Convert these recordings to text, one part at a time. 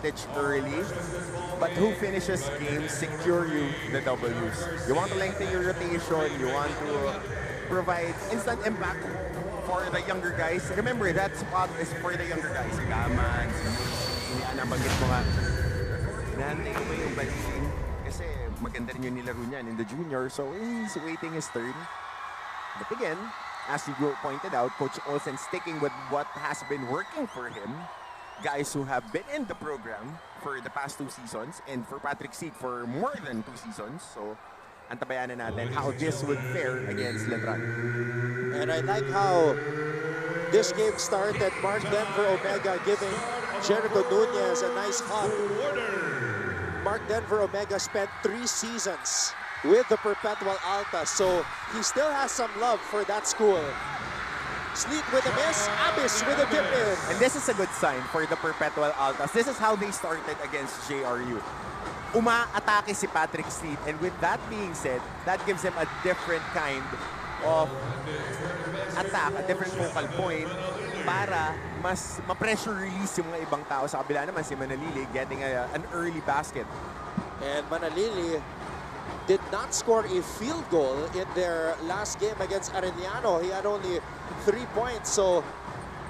advantage early, but who finishes games secure you the W's. You want to lengthen your rotation, you want to provide instant impact for the younger guys. Remember, that spot is for the younger guys. Si Gaman, si nabanggit ko nga. Hinahantay ko ba yung Balin? Kasi maganda rin yung nilaro niyan in the junior, so he's waiting his turn. But again, as you pointed out, Coach Olsen sticking with what has been working for him. Guys who have been in the program for the past 2 seasons, and for Patrick Seed for more than 2 seasons. So, antabayanan natin how this would fare against Letran. And I like how this game started. Mark Denver Omega giving Jericho Nunez a nice hug. Mark Denver Omega spent 3 seasons with the Perpetual Altas, so he still has some love for that school. Sleet with a miss, Abyss with a tip in. And this is a good sign for the Perpetual Altas. This is how they started against JRU. Uma-atake si Patrick Sleet, and with that being said, that gives him a different kind of attack, a different focal point para mas ma-pressure release yung mga ibang tao. Sa kabila naman si Manalili getting an early basket. And Manalili did not score a field goal in their last game against Arellano. He had only 3 points, so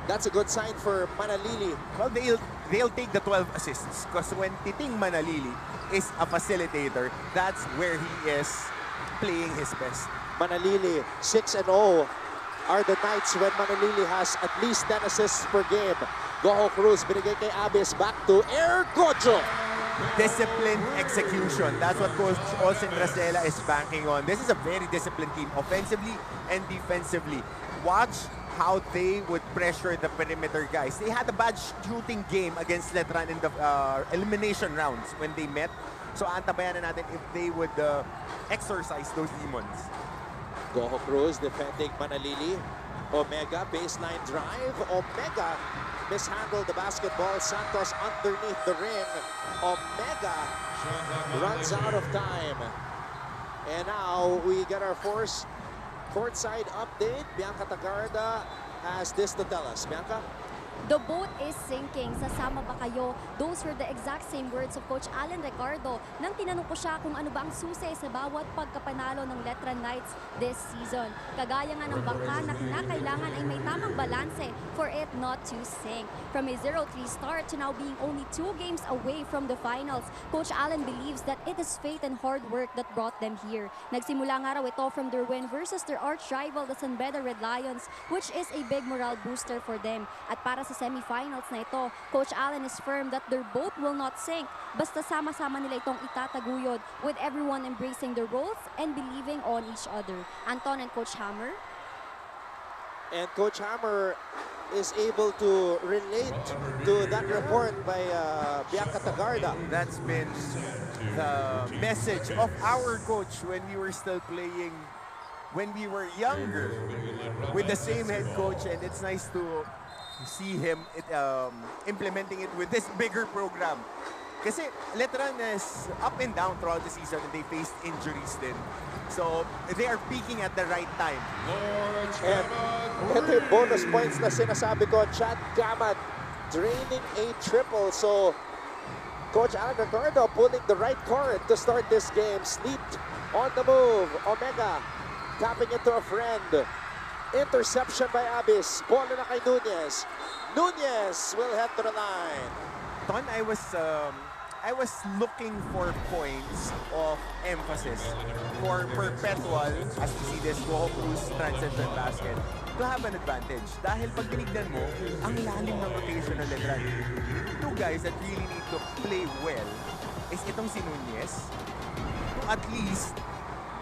that's a good sign for Manalili. Well, they'll take the 12 assists because when Titing Manalili is a facilitator, that's where he is playing his best. Manalili 6-0 are the nights when Manalili has at least 10 assists per game. Goho Cruz binigay kay Abyss, back to Air Gojo. Disciplined execution. That's what Coach Olsen Rasela is banking on. This is a very disciplined team, offensively and defensively. Watch how they would pressure the perimeter guys. They had a bad shooting game against Letran in the elimination rounds when they met. So antabayan na natin if they would exercise those demons. Goho Cruz defending Manalili. Omega, baseline drive. Omega mishandled the basketball. Santos underneath the ring. Omega runs out of time. And now we get our first courtside update. Bianca Tagarda has this to tell us. Bianca? The boat is sinking. Sasama ba kayo? Those were the exact same words of Coach Alan Ricardo nang tinanong ko siya kung ano ba ang susi sa bawat pagkapanalo ng Letran Knights this season. Kagaya nga ng bangka na kinakailangan ay may tamang balanse for it not to sink. From a 0-3 start to now being only 2 games away from the finals, Coach Alan believes that it is faith and hard work that brought them here. Nagsimula nga raw ito from their win versus their arch rival, the San Beda Red Lions, which is a big morale booster for them. At para sa semifinals na ito, Coach Allen is firm that their boat will not sink. Basta sama-sama nila itong itataguyod with everyone embracing their roles and believing on each other. Anton and Coach Hammer. And Coach Hammer is able to relate to that report by Bianca Tagarda. That's been the message of our coach when we were still playing, when we were younger, with the same head coach, and it's nice to see him implementing it with this bigger program. Kasi Letran is up and down throughout the season and they faced injuries din. So they are peaking at the right time. And ito yung bonus points na sinasabi ko, Chad Gamat draining a triple. So Coach Alan Ricardo pulling the right card to start this game. Sleep on the move. Omega tapping it to a friend. Interception by Abyss. Ball na kay Nunez. Nunez will head to the line. Ton, I was looking for points of emphasis for Perpetual, as you see this Goho Cruz transition basket, to have an advantage. Dahil pag tinignan mo, ang lalim ng rotation ng Letran. 2 guys that really need to play well is itong si Nunez, to at least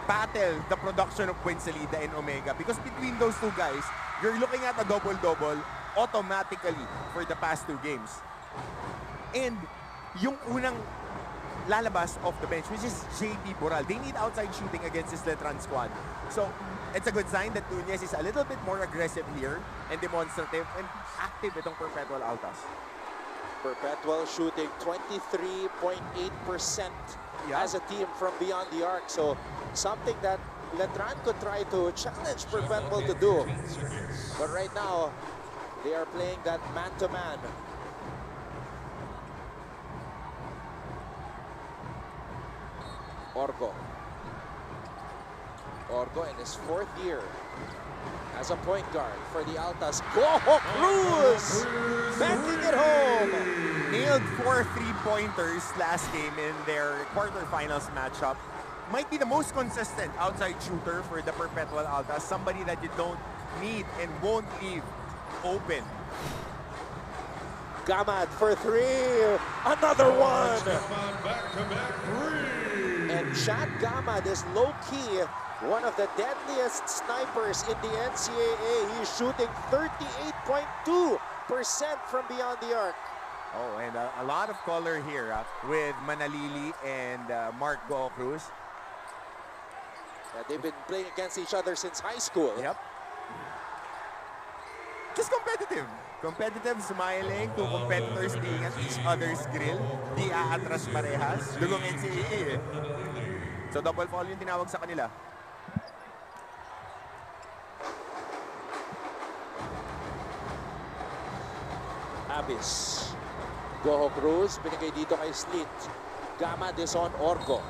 battle the production of Quincelida and Omega, because between those 2 guys, you're looking at a double-double automatically for the past 2 games. And yung unang lalabas off the bench, which is JP Boral, they need outside shooting against this Letran squad. So it's a good sign that Nunez is a little bit more aggressive here and demonstrative and active itong Perpetual Altas. Perpetual shooting 23.8% as a team from beyond the arc. So something that Letran could try to challenge Perpetual to do. But right now, they are playing that man-to-man. Orgo. Orgo in his 4th year as a point guard for the Altas. Goho Cruz! Banking it home! Nailed 4 3-pointers last game in their quarterfinals matchup. Might be the most consistent outside shooter for the Perpetual Altas. Somebody that you don't need and won't leave open. Gamad for 3. Another one! And Chad Gamad is low-key one of the deadliest snipers in the NCAA. He's shooting 38.2% from beyond the arc. Oh, and a lot of color here with Manalili and Mark Go Cruz. Yeah, they've been playing against each other since high school. Yep. Just competitive. Competitive, smiling, two competitors being at each other's grill. Di aatras parehas. Dugong NCAA eh. So double foul yung tinawag sa kanila. Abis. Goho Cruz, binigay dito kay Slit. Gamad is on Orgo.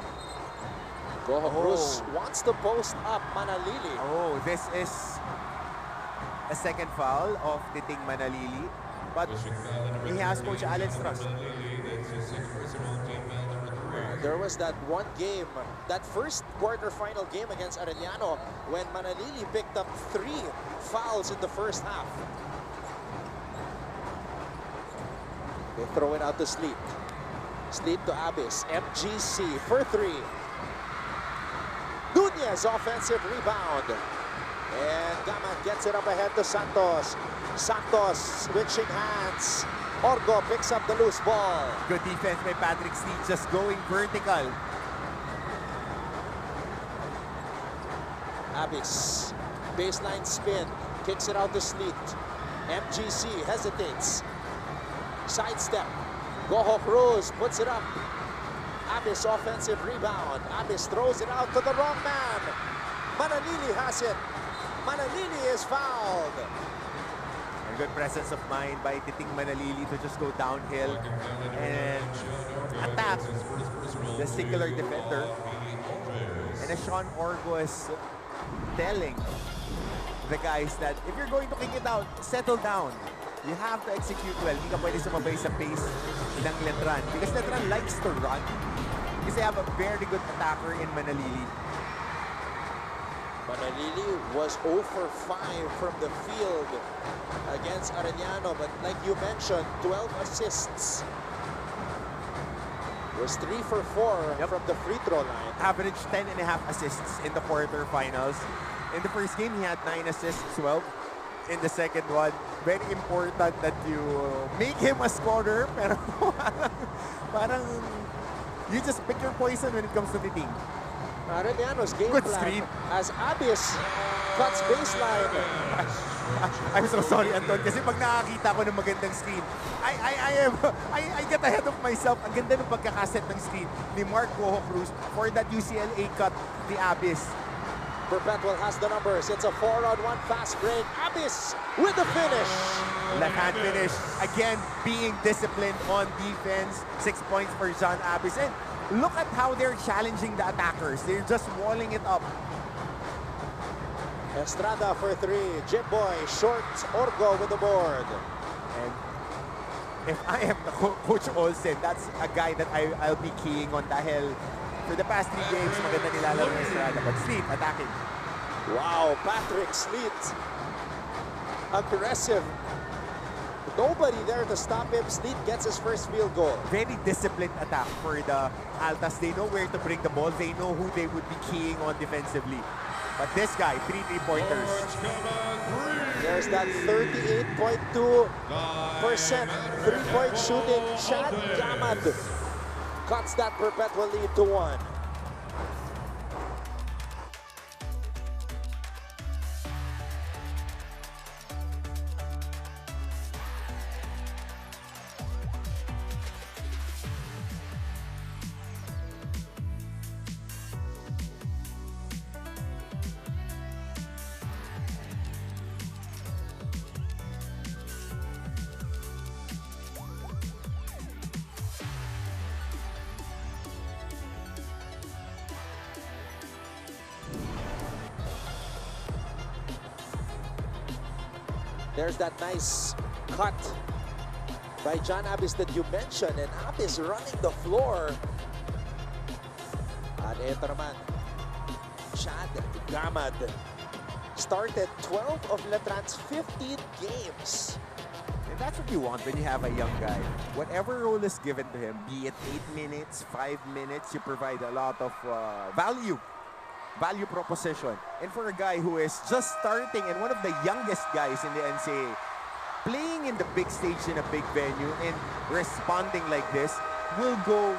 Goho Cruz wants to post up Manalili. Oh, this is a second foul of Titing Manalili. But he has Coach Allen's trust. There was that one game, that first quarterfinal game against Arellano when Manalili picked up 3 fouls in the first half. They throw it out to Sleet. Sleet to Abis. MGC for 3. Nunez offensive rebound. And Gamad gets it up ahead to Santos. Santos switching hands. Orgo picks up the loose ball. Good defense by Patrick Sleet, just going vertical. Abis. Baseline spin. Kicks it out to Sleet. MGC hesitates. Sidestep. Goho Cruz puts it up. Abis offensive rebound. Abis throws it out to the wrong man. Manalili has it. Manalili is fouled. And good presence of mind by Titing Manalili to just go downhill and attack the singular defender. And as Sean Orgo is telling the guys that if you're going to kick it out, settle down. You have to execute well. Hindi ka pwede sumabay sa pace ng Letran. Because Letran likes to run. Because they have a very good attacker in Manalili. Manalili was 0 for 5 from the field against Arellano. But like you mentioned, 12 assists. Was 3 for 4 from the free throw line. Average 10.5 assists in the quarterfinals. In the first game, he had 9 assists, 12. In the second one, very important that you make him a scorer, pero parang you just pick your poison when it comes to the team. Arellano's game Good plan screen. as Abis cuts baseline. I'm so sorry, Anton, kasi pag nakakita ko ng magandang screen, I get ahead of myself. Ang ganda ng pagkakaset ng screen ni Mark Goho Cruz for that UCLA cut, the Abis. Perpetual has the numbers. It's a 4-on-1 fast break. Abis with the finish. Left hand finish. Again, being disciplined on defense. 6 points for John Abis. And look at how they're challenging the attackers. They're just walling it up. Estrada for 3. Jimboy short. Orgo with the board. And if I am the Coach Olsen, that's a guy that I'll be keying on dahil for the past 3 games, maganda nilalaro ng Estrada. But Sleet attacking. Wow, Patrick Sleet. Aggressive. Nobody there to stop him. Sleet gets his first field goal. Very disciplined attack for the Altas. They know where to bring the ball. They know who they would be keying on defensively. But this guy, 3 3-pointers. There's that 38.2% three-point shooting. Chad Gamad cuts that Perpetual lead to 1. There's that nice cut by John Abis that you mentioned, and Abis running the floor. At ito naman, Chad Gamad started 12 of Letran's 15 games. And that's what you want when you have a young guy. Whatever role is given to him, be it 8 minutes, 5 minutes, you provide a lot of value proposition. And for a guy who is just starting and one of the youngest guys in the NCAA, playing in the big stage in a big venue and responding like this will go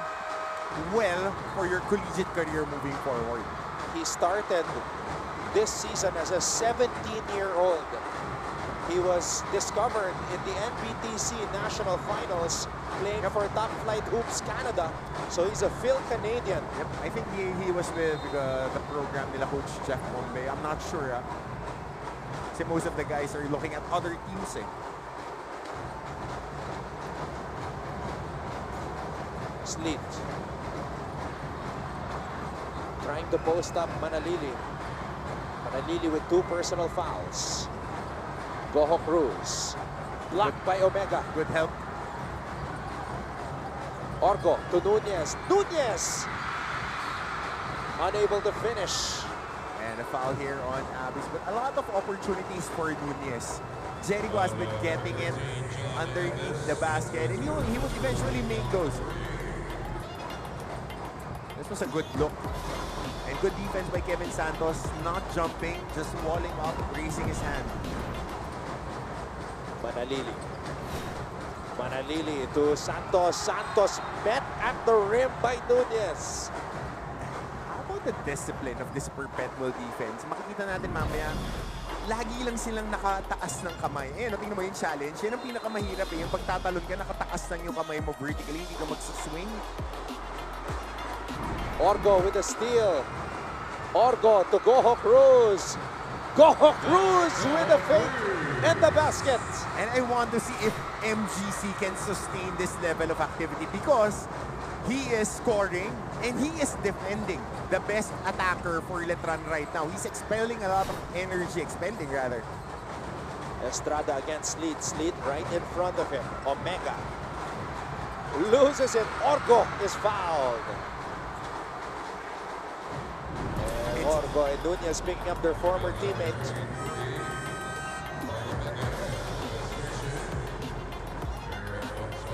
well for your collegiate career moving forward. He started this season as a 17-year-old. He was discovered in the NBTC National Finals playing for Top Flight Hoops Canada. So he's a Phil Canadian. Yep, I think he was with the program nila Coach Jeff Bombay. I'm not sure. Kasi most of the guys are looking at other teams. Sleet. Trying to post up Manalili. Manalili with 2 personal fouls. Goho Cruz. Blocked by Omega. Good help. Orgo to Nunez. Nunez! Unable to finish. And a foul here on Abis. But a lot of opportunities for Nunez. Jericho has been getting it underneath the basket. And he would eventually make those. This was a good look. And good defense by Kevin Santos. Not jumping, just walling up, raising his hand. Manalili. Manalili to Santos. Santos met at the rim by Nunez. How about the discipline of this Perpetual defense? Makikita natin mamaya, lagi lang silang nakataas ng kamay. Tingnan mo yung challenge. Yan ang pinakamahirap eh. Yung pagtatalon ka, nakataas lang yung kamay mo vertically, hindi ka magsaswing. Orgo with a steal. Orgo to Goho Cruz. Goho Cruz with a fake and the basket. And I want to see if MGC can sustain this level of activity because he is scoring and he is defending. The best attacker for Letran right now. He's expending a lot of energy, Estrada against Sleet. Sleet right in front of him. Omega loses it. Orgo is fouled. And Orgo and Nunez picking up their former teammate.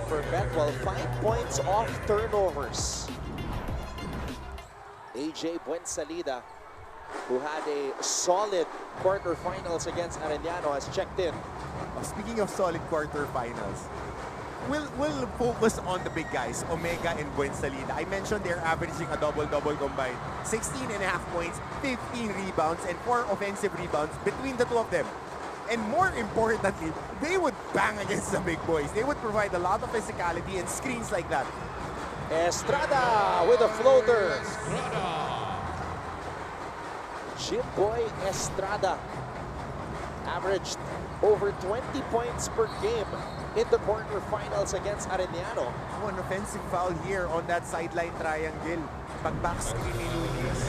Perpetual 5 points off turnovers. AJ Buensalida, who had a solid quarterfinals against Arellano, has checked in. Speaking of solid quarterfinals, we'll focus on the big guys, Omega and Buensalida. I mentioned they're averaging a double-double combined. 16.5 points, 15 rebounds, and 4 offensive rebounds between the two of them. And more importantly, they would bang against the big boys. They would provide a lot of physicality and screens like that. Estrada with a floater. Jimboy Estrada averaged over 20 points per game in the quarterfinals against Arellano. One offensive foul here on that sideline triangle. Pag-back screen ni Nunez.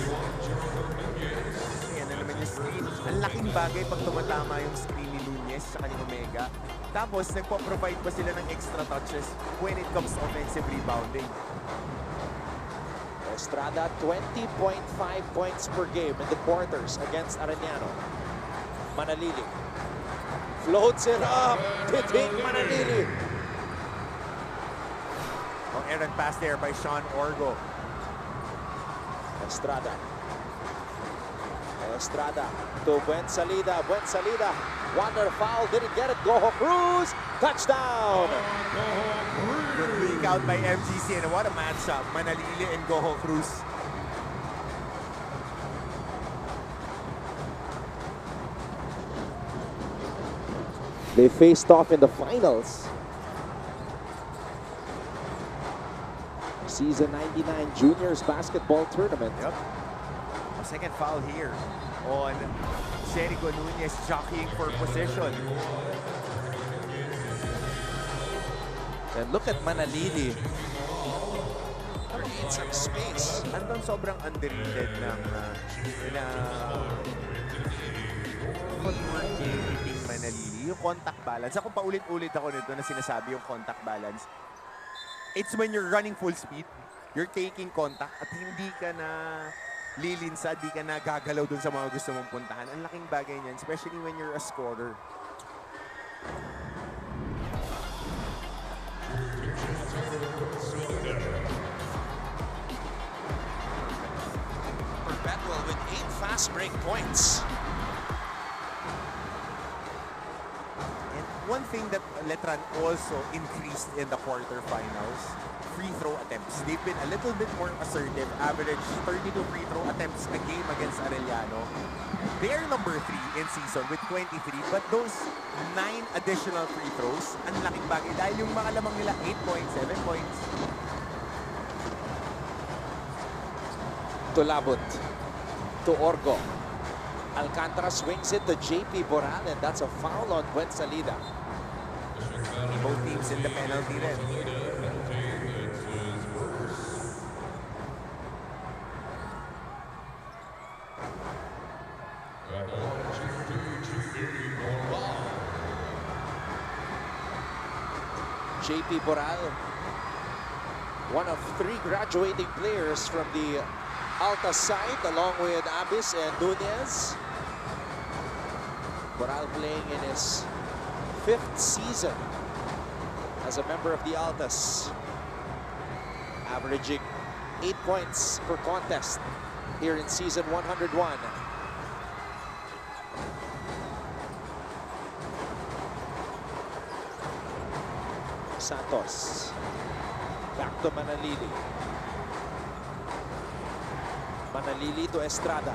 Yan na naman yung screen. Ang laking bagay pag tumatama yung screen ni Nunez sa kanyang Omega. Tapos, nagpo-provide pa sila ng extra touches when it comes to offensive rebounding. Estrada, 20.5 points per game in the quarters against Arellano. Manalili floats it up. Titing Manalili. Ang errant pass there by Sean Orgo. Estrada. Estrada to Buensalida. Buensalida. Wonder foul. Didn't get it. Goho Cruz. Touchdown. Good leak out by MGC. And what a matchup. Manalili and Goho Cruz. They faced off in the finals. Season 99 Juniors Basketball Tournament. Yep. A second foul here on Jericho Nunez jockeying for position. And look at Manalili. need some space. Andun sobrang underrated ng footwork ni Manalili. Yung contact balance. Ako paulit-ulit ako nito na sinasabi yung contact balance. It's when you're running full speed, you're taking contact at hindi ka na lilinsa, di ka na gagalaw dun sa mga gusto mong puntahan. Ang laking bagay niyan, especially when you're a scorer. Perpetual with 8 fast break points. And one thing that Letran also increased in the quarterfinals, free throw attempts. They've been a little bit more assertive, average 32 free throw attempts a game against Arellano. They are number 3 in season with 23, but those 9 additional free throws, ang laking bagay dahil yung mga lamang nila 8 points, 7 points. To Labut, to Orgo. Alcantara swings it to JP Boral, and that's a foul on Gwen Salida. Both teams in the penalty rin. JP Boral, one of 3 graduating players from the Altas side, along with Abis and Nunez. Boral playing in his 5th season as a member of the Altas, averaging 8 points per contest here in season 101. Santos, back to Manalili. Manalili to Estrada.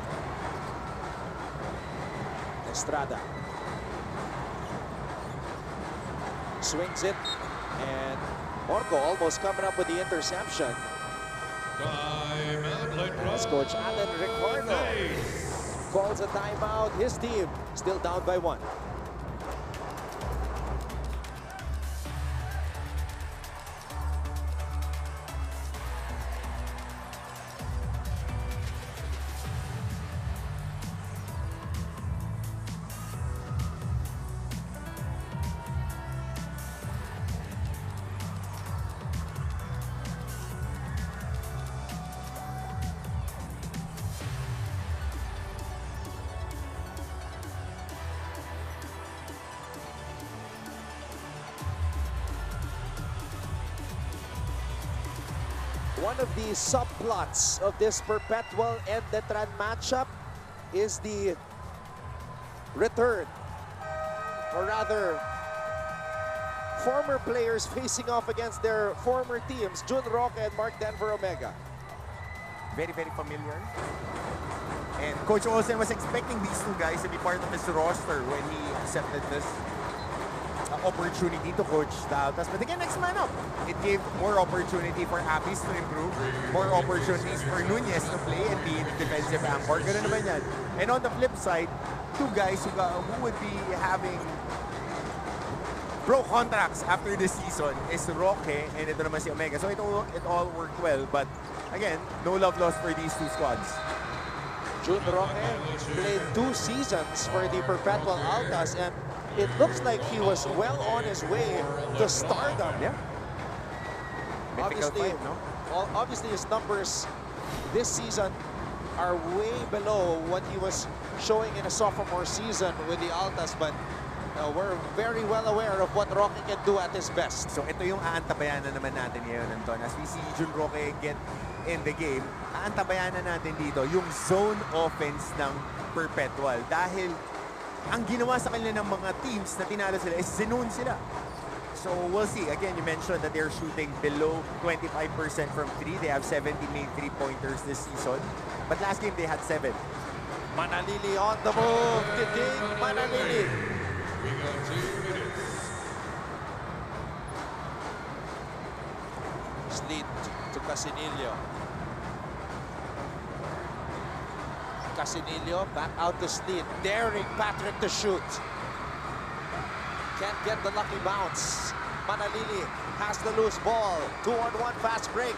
Estrada swings it, and Orco almost coming up with the interception. As Coach Alan Ricardo calls a timeout. His team still down by 1. One of the subplots of this Perpetual and Letran matchup is the return, or rather, former players facing off against their former teams, Jun Roque and Mark Denver Omega. Very, very familiar. And Coach Olsen was expecting these 2 guys to be part of his roster when he accepted this opportunity to coach the Altas. But again, next man up. It gave more opportunity for Abis to improve, more opportunities for Nunez to play and be the defensive anchor. Ganun naman yan. And on the flip side, 2 guys who would be having pro contracts after this season is Roque and ito naman si Omega. So it all worked well, but again, no love lost for these 2 squads. Jun Roque played 2 seasons for the Perpetual Altas, and it looks like he was well on his way to stardom. Yeah. Obviously, obviously his numbers this season are way below what he was showing in a sophomore season with the Altas, but we're very well aware of what Roque can do at his best. So ito yung aantabayanan naman natin ngayon, Anton. As we see Jun Roque get in the game, aantabayanan natin dito yung zone offense ng Perpetual. Dahil ang ginawa sa kanila ng mga teams na tinalo sila is zone sila. So we'll see. Again, you mentioned that they're shooting below 25% from 3. They have 70 main 3-pointers this season. But last game, they had 7. Manalili on the move. Kiting Manalili. Sleet to Casinillo. Casinillo back out to Sleet. Daring Patrick to shoot. Can't get the lucky bounce. Manalili has the loose ball. 2-on-1 fast break.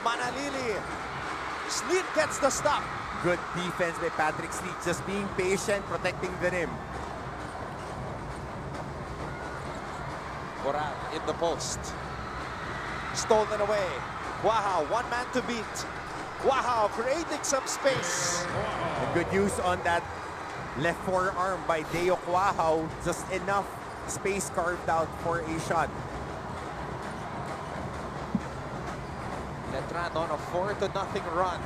Manalili. Sleet gets the stop. Good defense by Patrick Sleet, just being patient, protecting the rim. Boral in the post. Stolen away. Wow, one man to beat. Wow, creating some space. And good use on that left forearm by Deo Quahao. Just enough space carved out for a shot. Letran on a 4-0 run.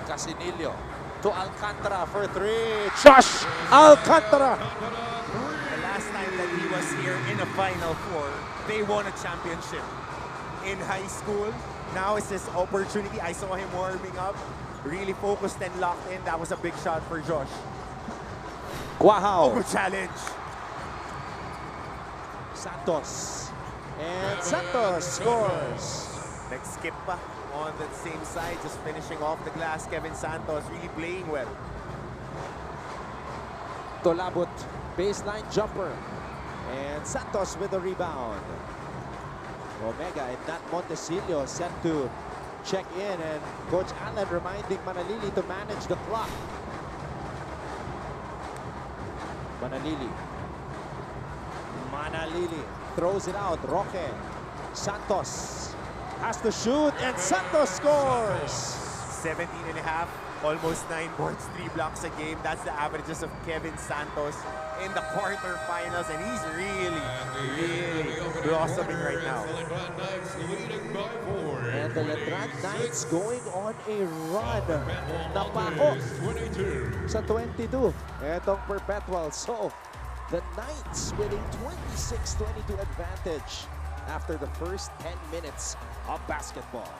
Casinillo to Alcantara for three. Josh Alcantara. The last time that he was here in a Final Four, they won a championship. In high school, now it's his opportunity. I saw him warming up, really focused and locked in. That was a big shot for Josh. Quahao. Good challenge. Santos. And Santos scores. Next skip pa on the same side, just finishing off the glass. Kevin Santos really playing well. Tolabut, baseline jumper. And Santos with the rebound. Omega and Nat Montesillo set to check in, and Coach Allen reminding Manalili to manage the clock. Manalili throws it out. Roque. Santos has to shoot, and Santos scores. 17 and a half, almost 9 boards, 3 blocks a game. That's the averages of Kevin Santos in the quarterfinals, and he's really blossoming right now. And the Letran Knights going on a run. Napako sa 22. Etong Perpetual. So, the Knights with a 26-22 advantage after the first 10 minutes of basketball.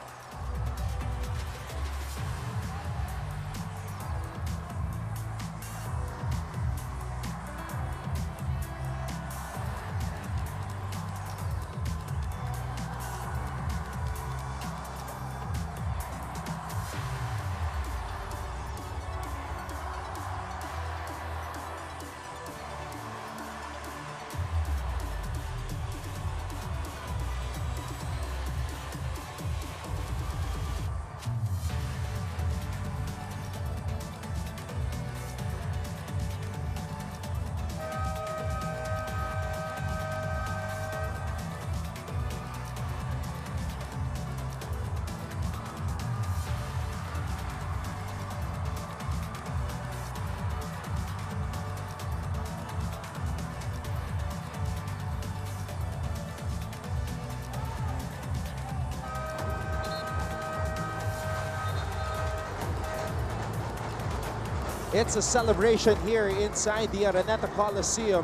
It's a celebration here inside the Araneta Coliseum.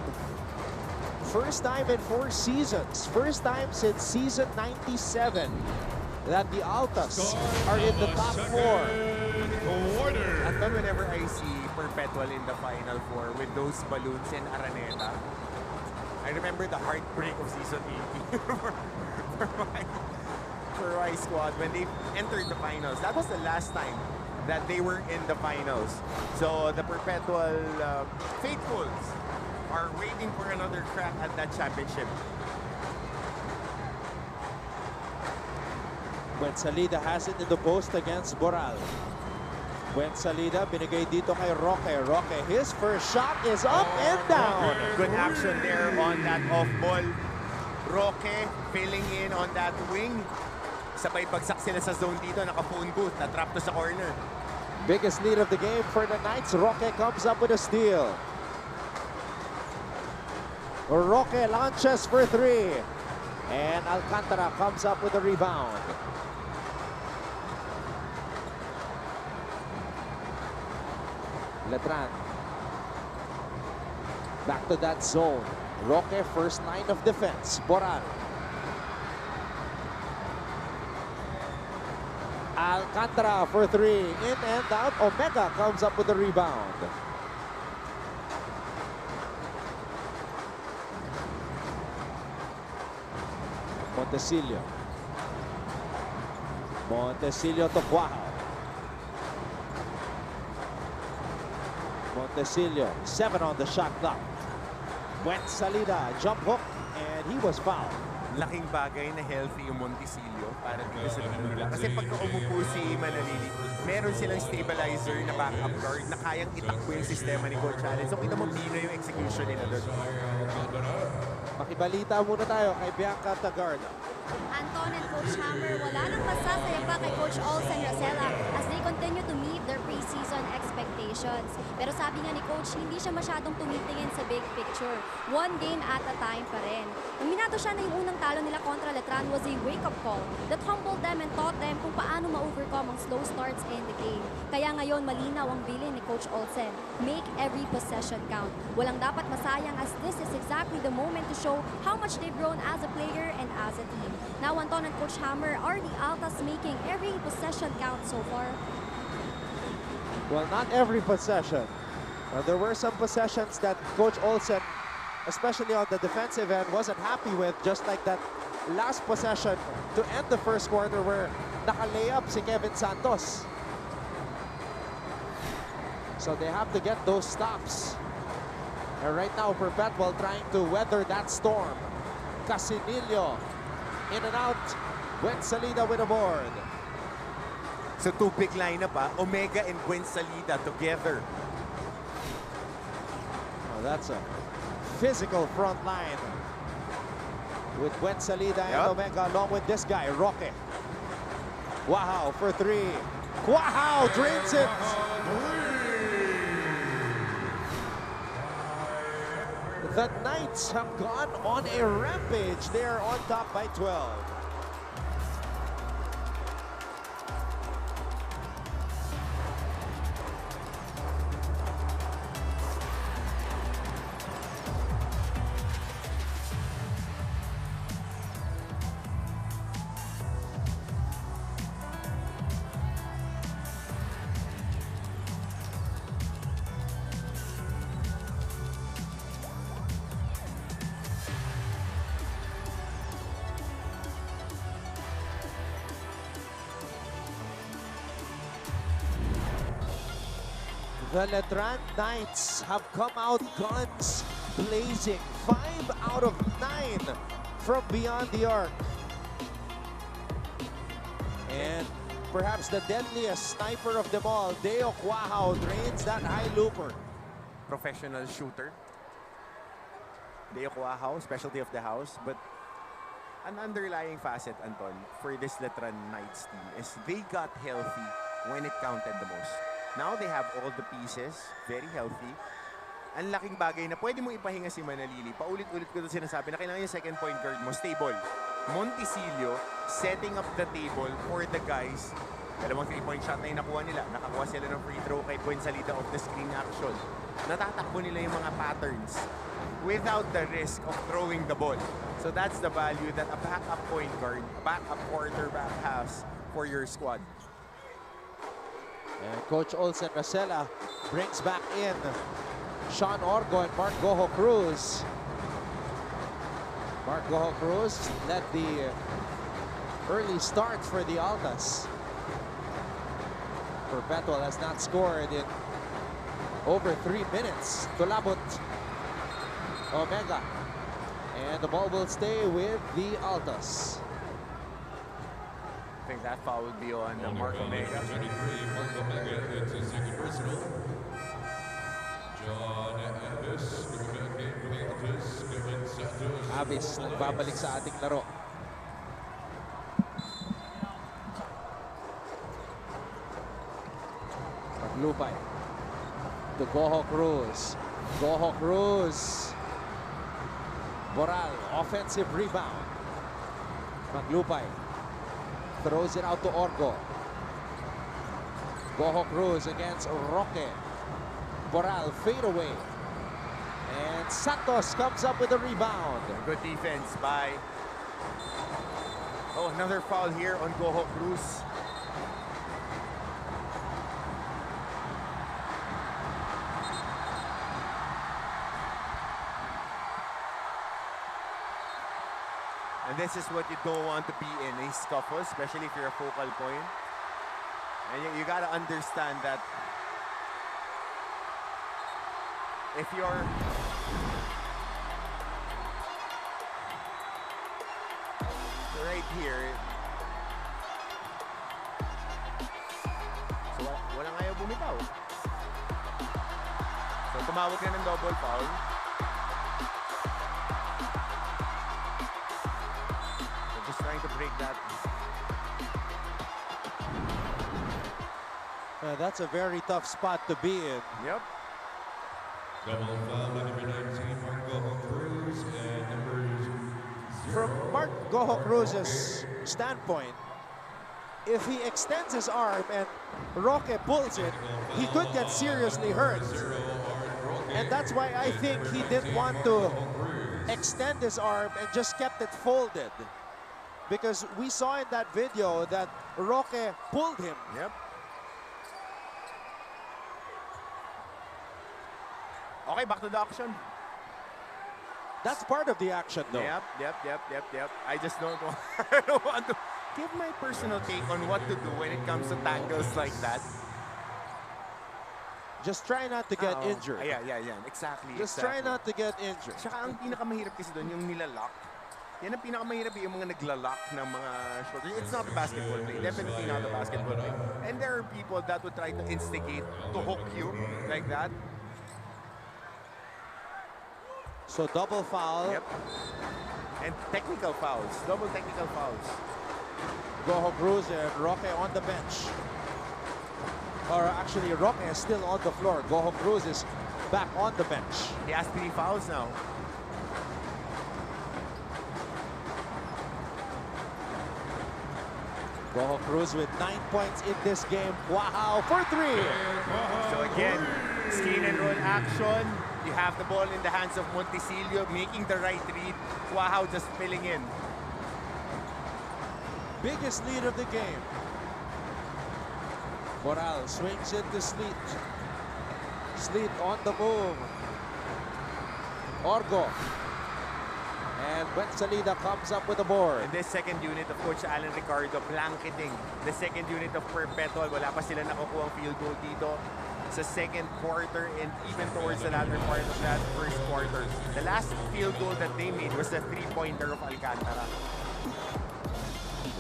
First time in 4 seasons. First time since season 97 that the Altas are in the top 4. At then whenever I see Perpetual in the Final Four with those balloons in Araneta, I remember the heartbreak of season 18 for my squad when they entered the finals. That was the last time that they were in the finals. So the Perpetual faithfuls are waiting for another crack at that championship. When Salida has it in the post against Boral. When Salida binigay dito kay Roque. Roque, his first shot is up and down. Good action there on that off ball. Roque filling in on that wing. Sabay bagsak sila sa zone dito, naka-phone booth, na-trap to sa corner. Biggest lead of the game for the Knights. Roque comes up with a steal. Roque launches for 3. And Alcantara comes up with a rebound. Letran. Back to that zone. Roque, first line of defense. Boral. Alcantara for 3. In and out. Omega comes up with a rebound. Montesillo. Montesillo to Quahao. Montesillo, 7 on the shot clock. Went Salida, jump hook, and he was fouled. laking bagay na healthy yung Montisillo para dito sa team nila. Kasi pagka umupo si Manalili, meron silang stabilizer na backup guard na kayang itakbo yung sistema ni Coach Allen. So kita mo bino yung execution nila doon. Makibalita muna tayo kay Bianca Tagarda. Anton and Coach Hammer, wala nang masasaya pa kay Coach Olsen Rosella as they continue to meet their preseason expectations. Pero sabi nga ni Coach, hindi siya masyadong tumitingin sa big picture. One game at a time pa rin. Nominado siya na yung unang talo nila kontra Letran was a wake-up call that humbled them and taught them kung paano ma-overcome ang slow starts in the game. Kaya ngayon malinaw ang bilin ni Coach Olsen. Make every possession count. Walang dapat masayang as this is exactly the moment to show how much they've grown as a player and as a team. Now, Anton and Coach Hammer, are the Altas making every possession count so far? Well, not every possession. There were some possessions that Coach Olsen, especially on the defensive end, wasn't happy with, just like that last possession to end the first quarter where naka-layup si Kevin Santos. So they have to get those stops. And right now, Perpetual trying to weather that storm. Casinillo in and out. Gwen Salida with a board. So two big lineup Omega and Gwen Salida together. Oh, that's a physical front line. With Gwen Salida and Omega along with this guy, Roque. Wow for three. Wow, drains it. The Knights have gone on a rampage. They are on top by 12. The Letran Knights have come out guns blazing. 5 out of 9 from beyond the arc. And perhaps the deadliest sniper of them all, Deo Quahao, drains that high looper. Professional shooter. Deo Quahao, specialty of the house. But an underlying facet, Anton, for this Letran Knights team is they got healthy when it counted the most. Now they have all the pieces, very healthy. Ang laking bagay na pwede mong ipahinga si Manalili. Paulit-ulit ko ito sinasabi na kailangan yung second point guard mo, stable. Montisillo setting up the table for the guys. Dalawang 3-point shot na yung nakuha nila. Nakakuha sila ng free throw kay Gwen Salida off the screen action. Natatakbo nila yung mga patterns without the risk of throwing the ball. So that's the value that a backup point guard, a backup quarterback has for your squad. And Coach Olsen Rosella brings back in Sean Orgo and Mark Goho Cruz. Mark Goho Cruz led the early start for the Altas. Perpetual has not scored in over 3 minutes. Tulabot Omega. And the ball will stay with the Altas. I think that foul would be on Mark Omega. Mark Omega hits his second personal. John Abis, coming for the Altas, Kevin Santos. Abis, nagbabalik sa ating laro. Maglupay. To Goho Cruz. Goho Cruz. Boral, offensive rebound. Maglupay. Throws it out to Orgo. Goho Cruz against Roque. Boral fade away. And Santos comes up with a rebound. Good defense by... Oh, another foul here on Goho Cruz. And this is what you don't want to be in, a scuffle, especially if you're a focal point. And you gotta understand that if you're right here. So, walang ayaw bumitaw. So, tumawag na ng double foul. So, just trying to break that. That's a very tough spot to be in. Yep. Double foul by number 19, Marco Cruz, and number 0. From Mark Goho Cruz's standpoint, if he extends his arm and Roque pulls it, he could get seriously hurt. And that's why I think he didn't want to extend his arm and just kept it folded. Because we saw in that video that Roque pulled him. Yep. Okay, back to the action. That's part of the action, though. Yep. I just don't want to give my personal take on what to do when it comes to tangles like that. Just try not to get injured. Yeah, exactly. Just try not to get injured. Tsaka ang pinakamahirap kasi doon, yung nilalak. Yan ang pinakamahirap, yung mga naglalak ng mga shoulder. It's not a basketball play. Definitely not a basketball play. And there are people that would try to instigate to hook you like that. So double foul. Yep. And technical fouls. Double technical fouls. Goho Cruz and Roque on the bench. Or actually, Roque is still on the floor. Goho Cruz is back on the bench. He has 3 fouls now. Goho Cruz with 9 points in this game. Wow, for 3. So again, screen and roll action. You have the ball in the hands of Montesilio, making the right read. Wow, just filling in. Biggest lead of the game. Moral swings it to Sleet. Sleet on the move. Orgo. And Salida comes up with a board. And this second unit of Coach Alan Ricardo blanketing the second unit of Perpetual. Wala pa sila nakukuha ang field goal dito sa second quarter and even towards the latter part of that first quarter. The last field goal that they made was the 3-pointer of Alcantara.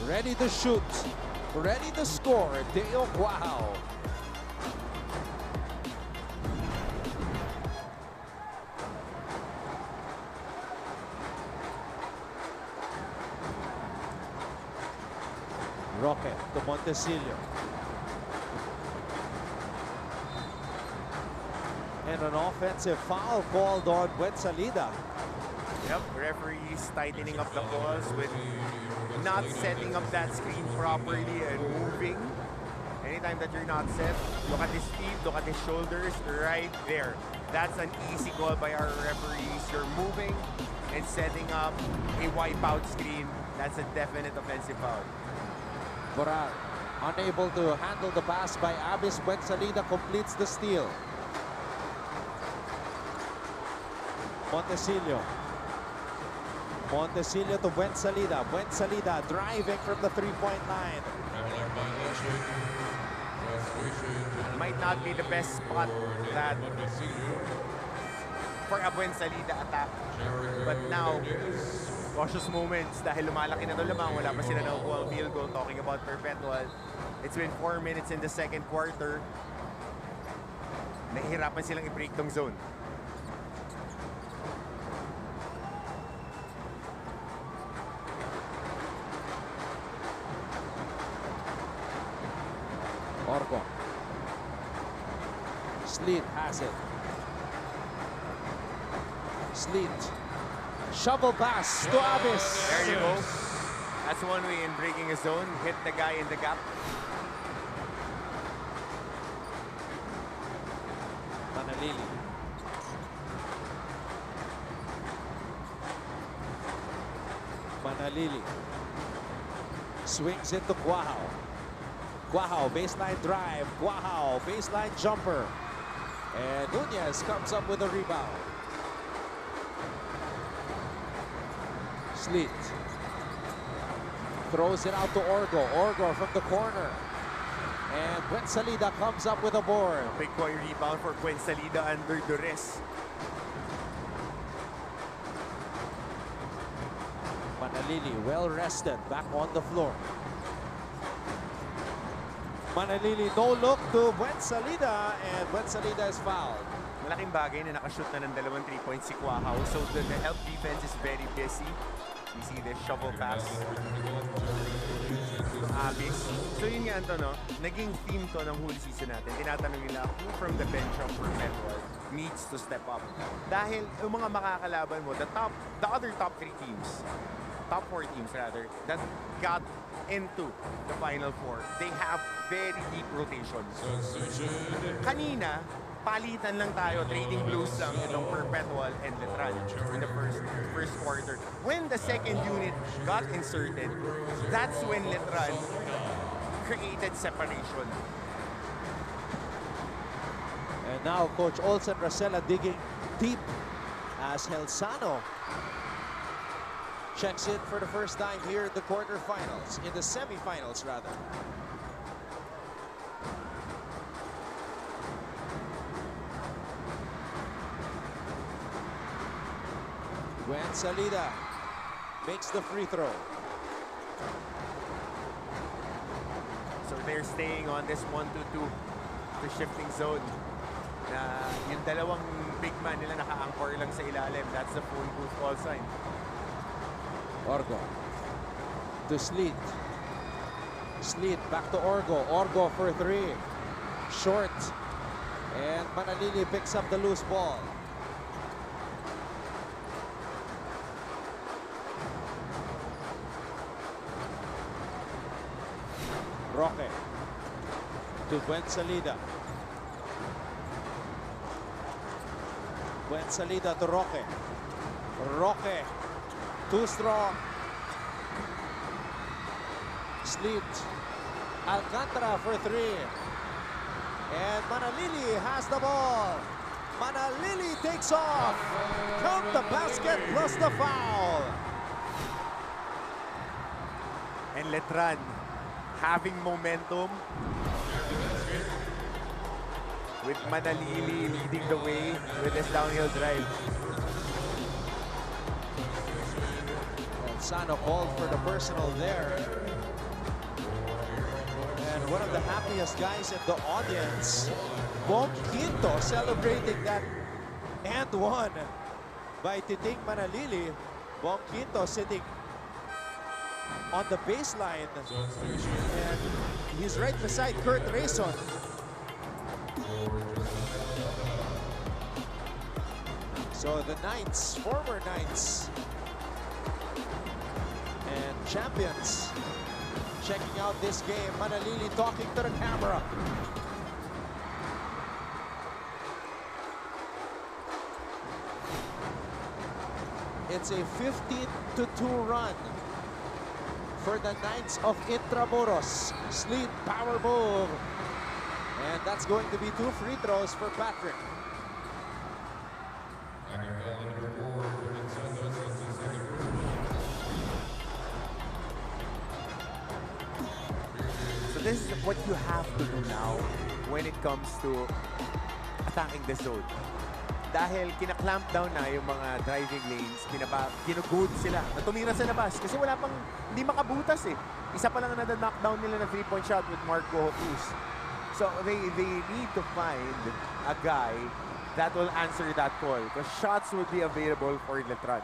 Ready to shoot. Ready to score. Deo Guajao. Roque to Montesilio. And an offensive foul called on Salida. Yep, referees tightening up the calls with not setting up that screen properly and moving. Anytime that you're not set, look at his feet, look at his shoulders, right there. That's an easy call by our referees. You're moving and setting up a wipeout screen. That's a definite offensive foul. Moral, unable to handle the pass by Abis. Salida completes the steal. Montesilio. Montesilio to Salida. Salida driving from the three-point line. Might not be the best spot that for a Salida attack. But now, cautious moments dahil lumalaki na ito lamang. Wala pa sila nakukuha ang field goal. Talking about Perpetual. It's been 4 minutes in the second quarter. Nahihirapan silang i-break tong zone. Orgo. Sleet has it. Sleet. Shovel pass to Abis. There you go. That's one way in breaking a zone. Hit the guy in the gap. Manalili. Manalili. Swings it to Guajao. Guajao, baseline drive. Guajao, baseline jumper. And Nunez comes up with a rebound. Sleet. Throws it out to Orgo. Orgo from the corner. And Salida comes up with a board. Big boy rebound for Salida under duress. Manalili, well rested, back on the floor. Manalili, no look to Buensalida, and Buensalida is fouled. Malaking bagay na nakashoot na ng dalawang 3 points si Quahao. So the help defense is very busy. We see this shovel pass to Abis. So yun nga, no? Naging theme to ng whole season natin. Tinatanong nila who from the bench of Perpetual needs to step up. Dahil yung mga makakalaban mo, the other top 3 teams, top 4 teams rather, that got into the Final Four, they have very deep rotations. Kanina, palitan lang tayo, trading blows lang itong Perpetual and Letran in the first quarter. When the second unit got inserted, that's when Letran created separation. And now Coach Olsen Rosella digging deep as Helsano checks in for the first time here in the quarterfinals, in the semifinals rather. Buensalida makes the free throw. So they're staying on this 1-2-2, the shifting zone. Na yung dalawang big man nila naka-anchor lang sa ilalim. That's the full booth call sign. Orgo to Sleet. Sleet back to Orgo. Orgo for 3. Short. And Manalili picks up the loose ball. Roque to Buensalida. Buensalida to Roque. Roque too strong. Sleet. Alcantara for 3. And Manalili has the ball. Manalili takes off. Count the basket plus the foul. And Letran having momentum with Manalili leading the way with his downhill drive. Sano called for the personal there. And one of the happiest guys in the audience, Bong Quinto, celebrating that and one by Titing Manalili. Bong Quinto sitting on the baseline, and he's right beside Kurt Rayson. So the Knights, former Knights and champions, checking out this game. Manalili talking to the camera. It's a 15-2 run for the Knights of Intramuros. Sleet power move. And that's going to be 2 free throws for Patrick. So this is what you have to do now when it comes to attacking the zone. Dahil kinaklamp down na yung mga driving lanes, ginugood sila na tumira sa labas kasi wala pang, hindi makabutas eh. Isa pa lang na knockdown nila na 3-point shot with Marco Cruz. So they need to find a guy that will answer that call because shots would be available for Letran.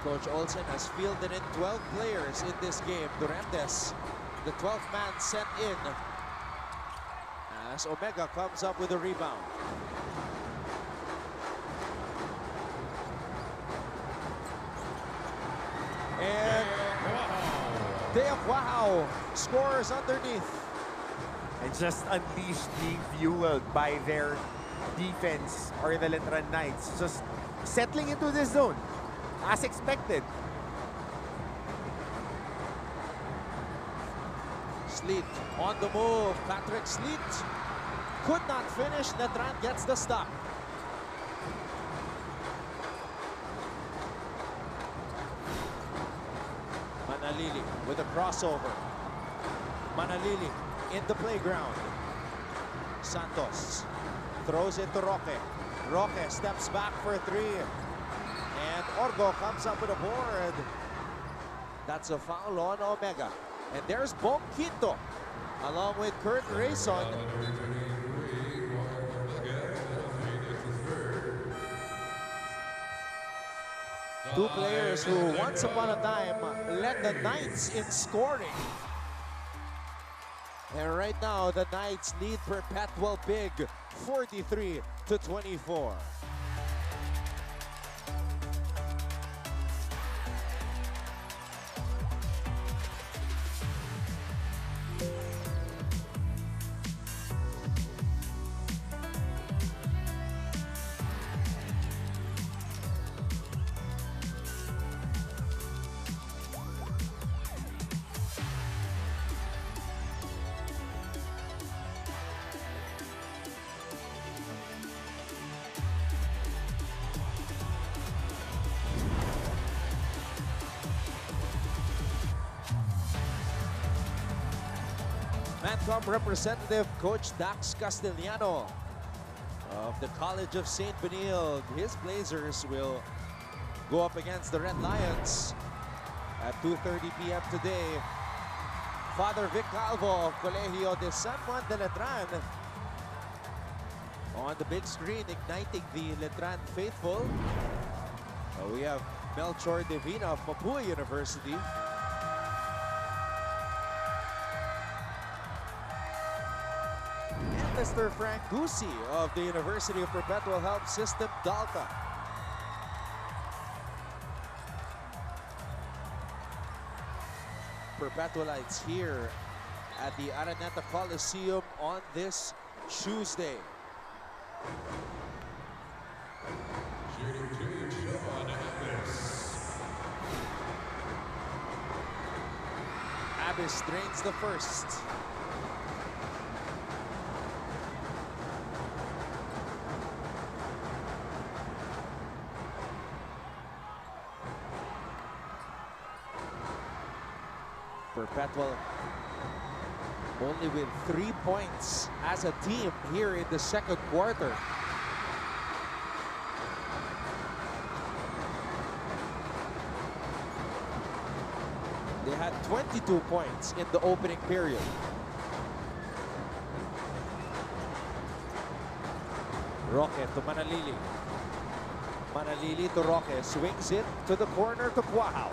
Coach Olsen has fielded in 12 players in this game. Durantes, the 12th man sent in as Omega comes up with a rebound. And Deaquao scores underneath. And just unleashed, being fueled by their defense or the Letran Knights. Just settling into this zone. As expected. Sleet on the move. Patrick Sleet could not finish. Letran gets the stop. Manalili with a crossover. Manalili in the playground. Santos throws it to Roque. Roque steps back for three. And Orgo comes up with a board. That's a foul on Omega. And there's Bong Quinto along with Kurt Rayson. Two players who once upon a time led the Knights in scoring. And right now the Knights lead Perpetual big, 43-24. Mancom representative Coach Dax Castellano of the College of St. Benilde. His Blazers will go up against the Red Lions at 2:30 p.m. today. Father Vic Calvo of Colegio de San Juan de Letran on the big screen, igniting the Letran faithful. We have Melchor Divina of Mapua University. Mr. Frank Gusi of the University of Perpetual Health System, Delta. Perpetualites here at the Araneta Coliseum on this Tuesday. Abyss drains the first. Perpetual only with 3 points as a team here in the second quarter. They had 22 points in the opening period. Roque to Manalili. Manalili to Roque, swings it to the corner to Cuajao.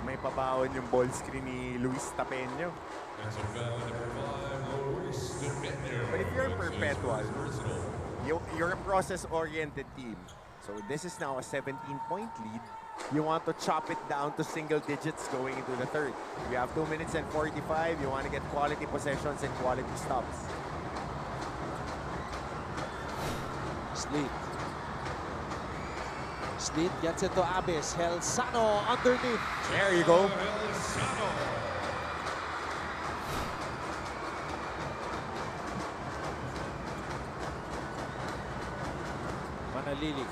May pabaon yung ball screen ni Luis Tapeño. But if you're Perpetual, you're a process-oriented team. So this is now a 17-point lead. You want to chop it down to single digits going into the third. You have 2 minutes and 45. You want to get quality possessions and quality stops. Sleet. Sleet gets it to Abyss. Helsano underneath. There you go. Manalili.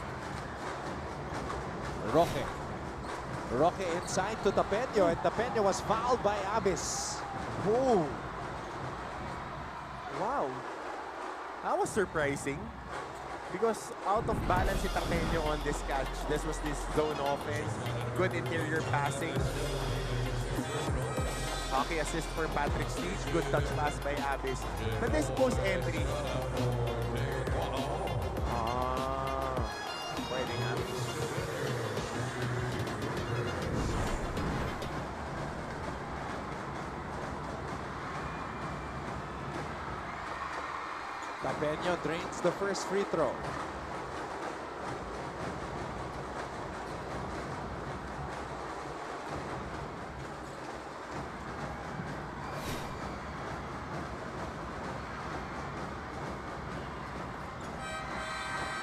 Roque. Roque inside to Tapeño, and Tapeño was fouled by Abyss. Oh. Wow. That was surprising. Because out of balance si Tapeño on this catch. This was this zone offense. Good interior passing. Hockey assist for Patrick Sleet. Good touch pass by Abyss. But this post entry. Pwede nga. Tapeño drains the first free throw.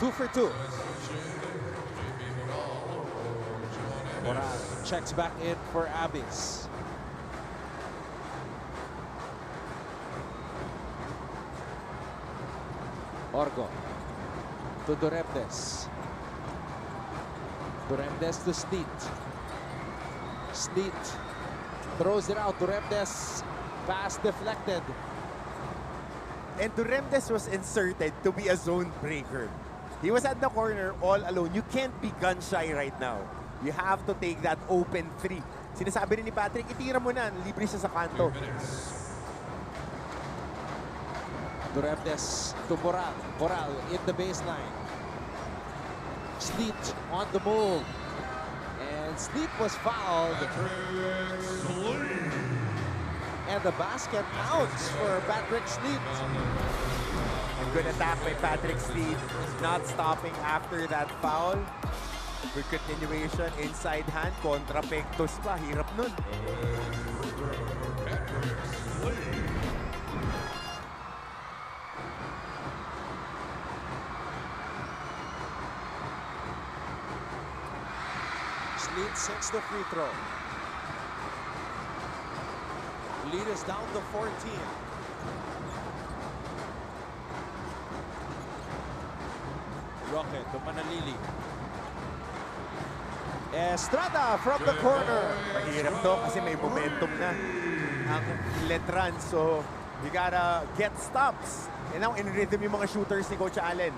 Two for two. Moran checks back in for Abyss. Orgo to Duremdes. Duremdes to Sleet. Sleet Throws it out to Remdes. Pass deflected. And Duremdes was inserted to be a zone breaker. He was at the corner all alone. You can't be gun shy right now. You have to take that open three. Sinasabi rin ni Patrick, itira mo na, libre siya sa kanto. 2 minutes. Duremdes to Moral. Moral in the baseline. Sleet on the move. And Sleet was fouled. Patrick Sleet. And the basket counts for Patrick Sleet. A good attack by Patrick Sleet. Not stopping after that foul. Good continuation, inside hand, kontra Pectus pa. Hirap nun. Patrick Sleet. Sleet sinks the free throw. Lead is down to 14. Roque to Manalili. Estrada from the corner. Mahirap to kasi may momentum na ang Letran. So, you gotta get stops. And now, in rhythm yung mga shooters ni Coach Allen.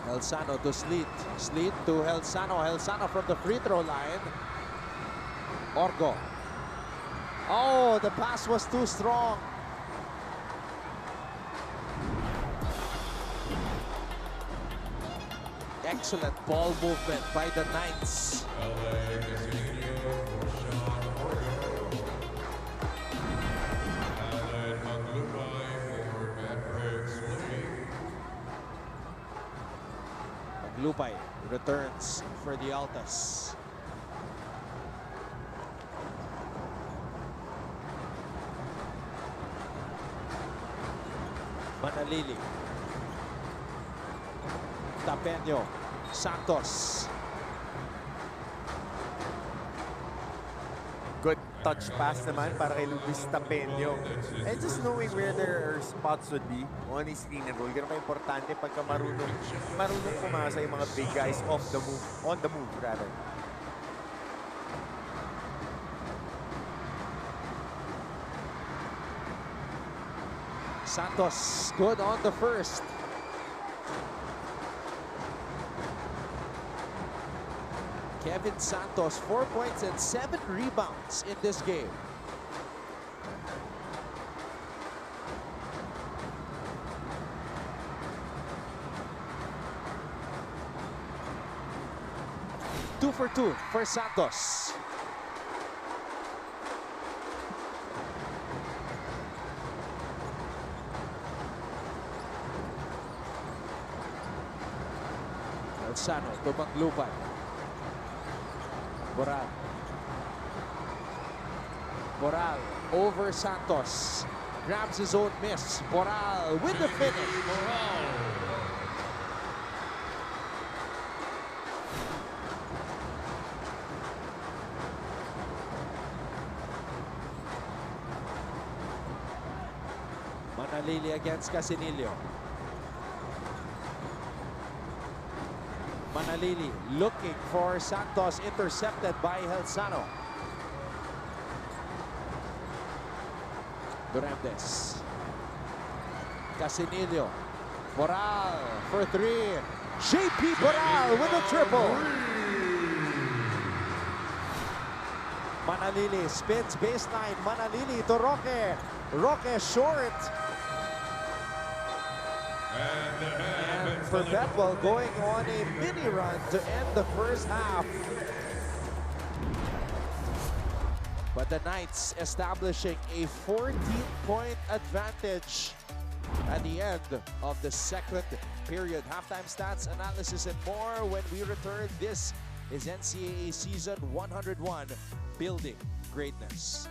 Helsano to Sleet. Sleet to Helsano. Helsano from the free throw line. Orgo. Oh, the pass was too strong. Excellent ball movement by the Knights. LA Casino, Sean Orgo. Allen Maglubay for Patrick Sleet. Maglubay returns for the Altas. Manalili. Tapeño. Santos. Good touch pass naman para kay Luis Tapeño. And just knowing where their spots would be on his screen and roll. Ganun ka-importante pagka marunong pumasa yung mga big guys off the move, on the move rather. Santos good on the first. Kevin Santos, 4 points and 7 rebounds in this game. Two for two for Santos. Helsano to Maglubay. Moral. Moral over Santos. Grabs his own miss. Moral with the finish. Manalili against Casinillo. Manalili looking for Santos, intercepted by Helsano. Duremdes. Casinillo. Moral for three. JP Moral with a triple. Manalili spins baseline. Manalili to Roque. Roque short. And Perpetual going on a mini run to end the first half. But the Knights establishing a 14-point advantage at the end of the second period. Halftime stats, analysis, and more when we return. This is NCAA Season 101, Building Greatness.